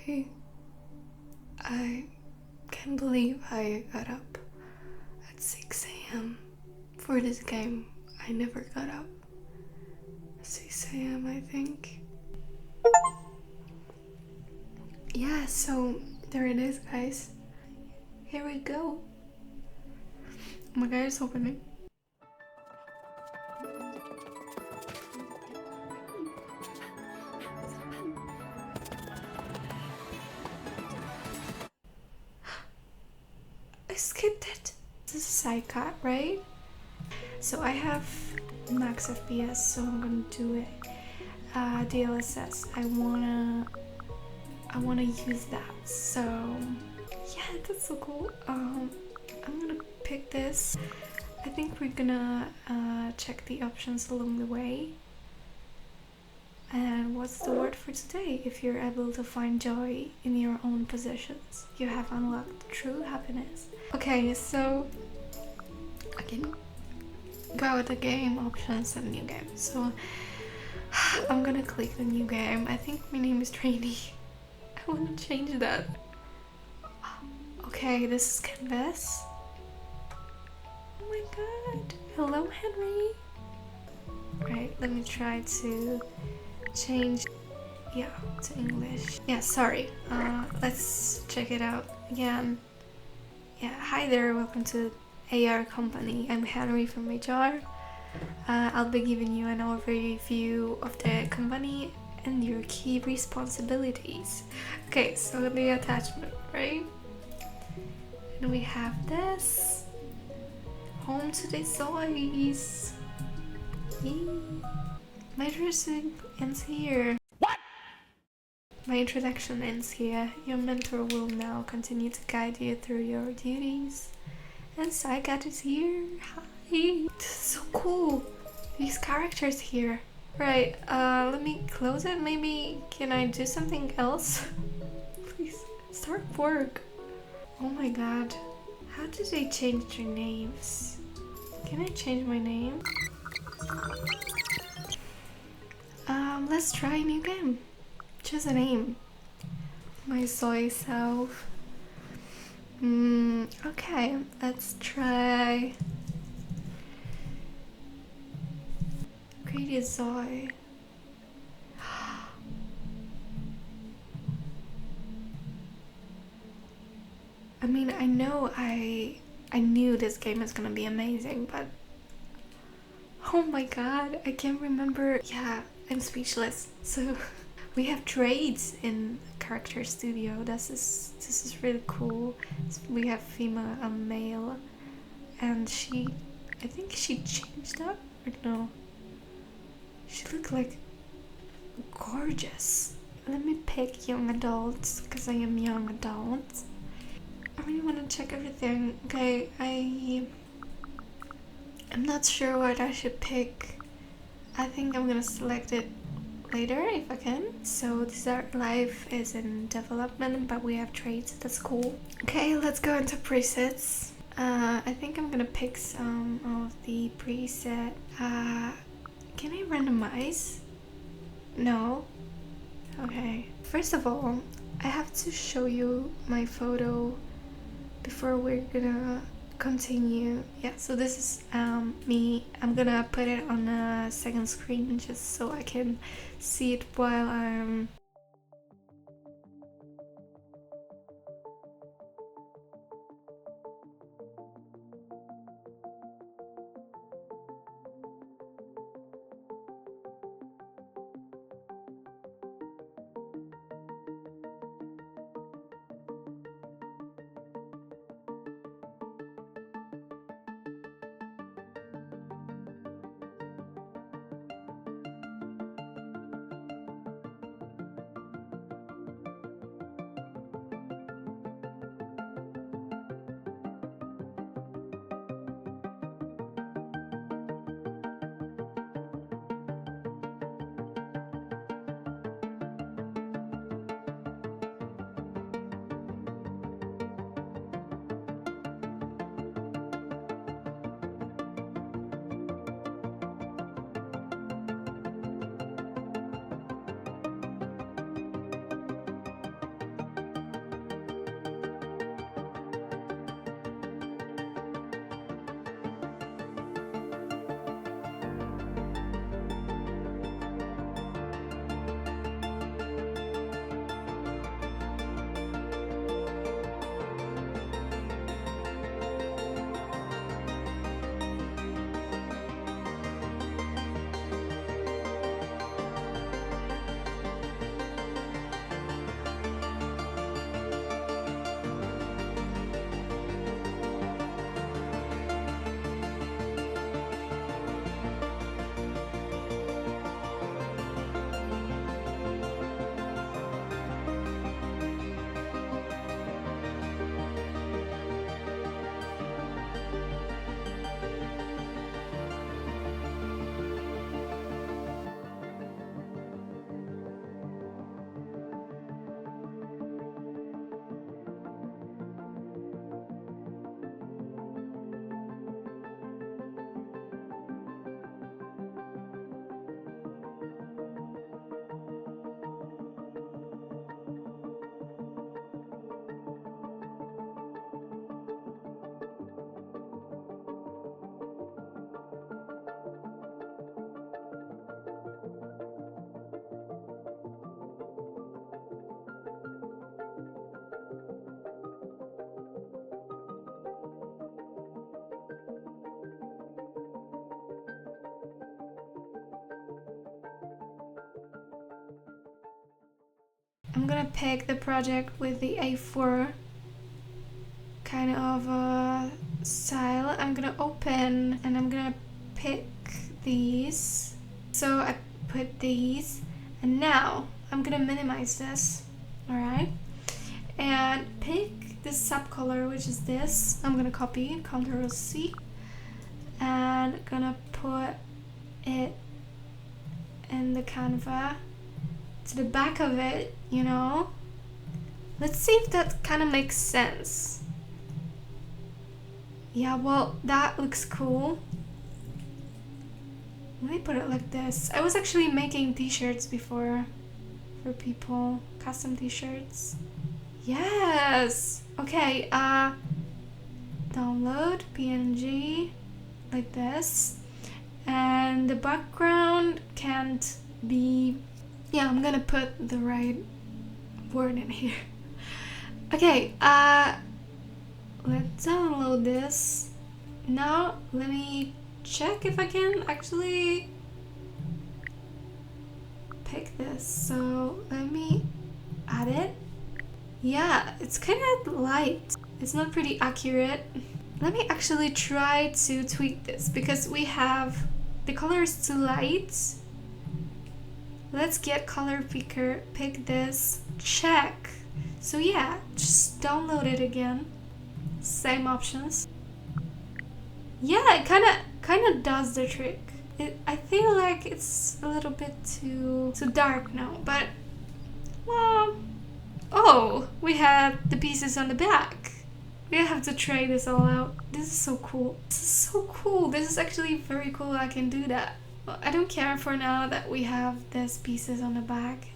I can't believe I got up at 6 a.m. for this game. I never got up at 6 a.m. I think. Yeah, so there it is, guys. Here we go. Oh my god, it's opening. I skipped it. This is Psycho, right? So I have max FPS, so I'm gonna do it. DLSS. I wanna use that. So yeah, that's so cool. I'm gonna pick this. I think we're gonna check the options along the way. And what's the word for today? If you're able to find joy in your own possessions, you have unlocked true happiness. Okay, so I can go with the game options and new game. So I'm gonna click the new game. I think my name is Trainee. I want to change that. Okay, this is Canvas. Oh my god. Hello, Henry. Right, let me try to change, yeah, to English. Yeah, sorry. Let's check it out again. Yeah, hi there, welcome to AR Company. I'm Henry from HR. I'll be giving you an overview of the company and your key responsibilities. Okay, so the attachment, right? And we have this. Home to the INZOIs. Yay. My introduction ends here. What? My introduction ends here. Your mentor will now continue to guide you through your duties. And Psycho is here. Hi. This is so cool. These characters here. Right, let me close it. Maybe can I do something else? Please start work. Oh my god. How do they change their names? Can I change my name? Let's try a new game. Choose a name. My soy self. Okay, let's try Create a Zoe. I mean, I know I knew this game is gonna be amazing, but oh my god, I can't remember. Yeah, I'm speechless. So we have trades in Character Studio. This is really cool. We have female and male, and I think she changed up or no? She looked like gorgeous. Let me pick young adults because I am young adult. I really want to check everything. Okay, I'm not sure what I should pick. I think I'm gonna select it later if I can. So Dessert Life is in development, but we have traits. That's cool. Okay, let's go into presets. I think I'm gonna pick some of the preset. Can I randomize? No. Okay. First of all, I have to show you my photo before we're gonna continue. Yeah, so this is me. I'm gonna put it on a second screen just so I can see it while I'm I'm gonna pick the project with the A4 kind of style. I'm gonna open and I'm gonna pick these. So I put these, and now I'm gonna minimize this, alright? And pick the subcolor, which is this. I'm gonna copy, Ctrl C, and gonna put it in the Canva to the back of it, you know? Let's see if that kind of makes sense. Yeah, well, that looks cool. Let me put it like this. I was actually making t-shirts before for people, custom t-shirts. Yes! Okay, download PNG like this. And the background can't be... Yeah, I'm gonna put the right word in here. Okay, let's download this. Now, let me check if I can actually pick this. So, let me add it. Yeah, it's kind of light. It's not pretty accurate. Let me actually try to tweak this because we have the color is too light. Let's get color picker, pick this, check. So yeah, just download it again. Same options. Yeah, it kind of does the trick. I feel like it's a little bit too dark now, but well. Oh, we have the pieces on the back. We have to try this all out. This is so cool. This is so cool. This is actually very cool. I can do that. Well, I don't care for now that we have these pieces on the back.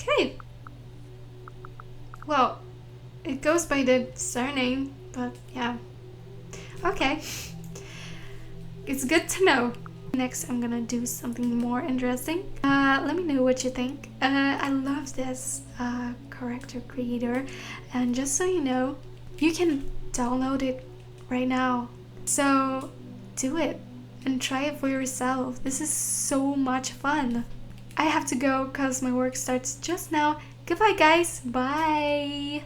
Okay. Well, it goes by the surname, but yeah. Okay. It's good to know. Next, I'm gonna do something more interesting. Let me know what you think. I love this character creator, and just so you know, you can download it right now. So do it and try it for yourself. This is so much fun. I have to go because my work starts just now. Goodbye, guys. Bye.